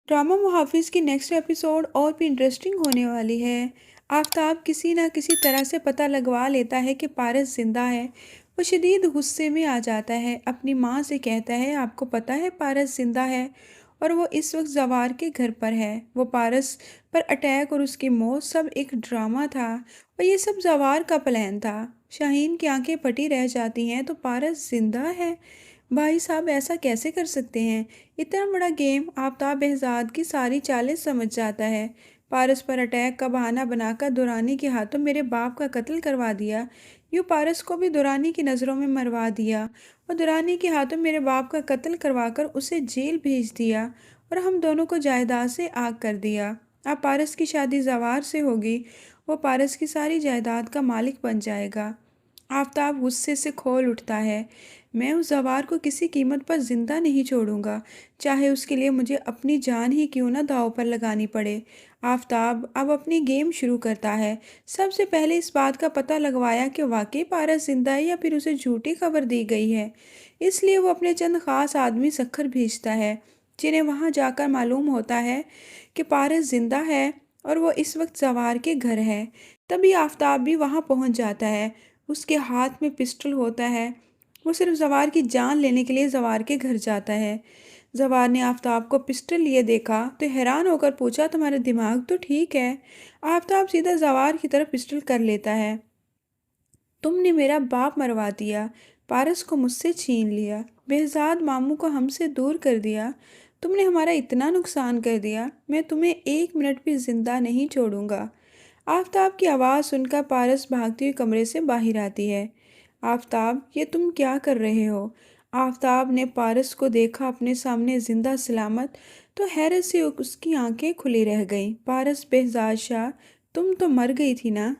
Drama मुहाफिज की next episode और भी इंटरेस्टिंग होने वाली है। आफताब किसी ना किसी तरह से पता लगवा लेता है कि पारस जिंदा है। वो शदीद गुस्से में आ जाता है, अपनी माँ से कहता है आपको पता है पारस जिंदा है और वो इस वक्त जवार के घर पर है। वो पारस पर अटैक और उसकी मौत सब एक ड्रामा था और ये सब जवार का प्लान था। शाहीन की आंखें फटी रह जाती हैं, तो पारस जिंदा है? भाई साहब ऐसा कैसे कर सकते हैं? इतना बड़ा गेम! आफताब बेहजाद की सारी चालें समझ जाता है। पारस पर अटैक का बहाना बनाकर दुरानी के हाथों मेरे बाप का कत्ल करवा दिया। यूँ पारस को भी दुरानी की नज़रों में मरवा दिया और दुरानी के हाथों मेरे बाप का कत्ल करवाकर उसे जेल भेज दिया और हम दोनों को जायदाद से आग कर दिया। अब पारस की शादी जवार से होगी। वो पारस की सारी जायदाद का मालिक बन जाएगा। आफताब गुस्से से खोल उठता है। मैं उस जवार को किसी कीमत पर जिंदा नहीं छोड़ूंगा, चाहे उसके लिए मुझे अपनी जान ही क्यों ना दांव पर लगानी पड़े। आफताब अब अपनी गेम शुरू करता है। सबसे पहले इस बात का पता लगवाया कि वाकई पारस जिंदा है या फिर उसे झूठी खबर दी गई है। इसलिए वो अपने चंद खास आदमी सखर भेजता है, जिन्हें वहां जाकर मालूम होता है कि पारस जिंदा है और वो इस वक्त जवार के घर है। तभी आफताब भी वहां पहुंच जाता है। उसके हाथ में पिस्टल होता है। वो सिर्फ जवार की जान लेने के लिए जवार के घर जाता है। जवार ने आफताब को पिस्टल लिए देखा तो हैरान होकर पूछा, तुम्हारा दिमाग तो ठीक है? आफताब सीधा जवार की तरफ पिस्टल कर लेता है। तुमने मेरा बाप मरवा दिया, पारस को मुझसे छीन लिया, बेहजाद मामू को हमसे दूर कर दिया, तुमने हमारा इतना नुकसान कर दिया, मैं तुम्हें एक मिनट भी जिंदा नहीं छोड़ूंगा। आफताब की आवाज़ सुनकर पारस भागती हुई कमरे से बाहर आती है। आफताब, ये तुम क्या कर रहे हो? आफताब ने पारस को देखा अपने सामने जिंदा सलामत, तो हैरत से उसकी आंखें खुली रह गईं। पारस, बेहजाद शाह, तुम तो मर गई थी ना?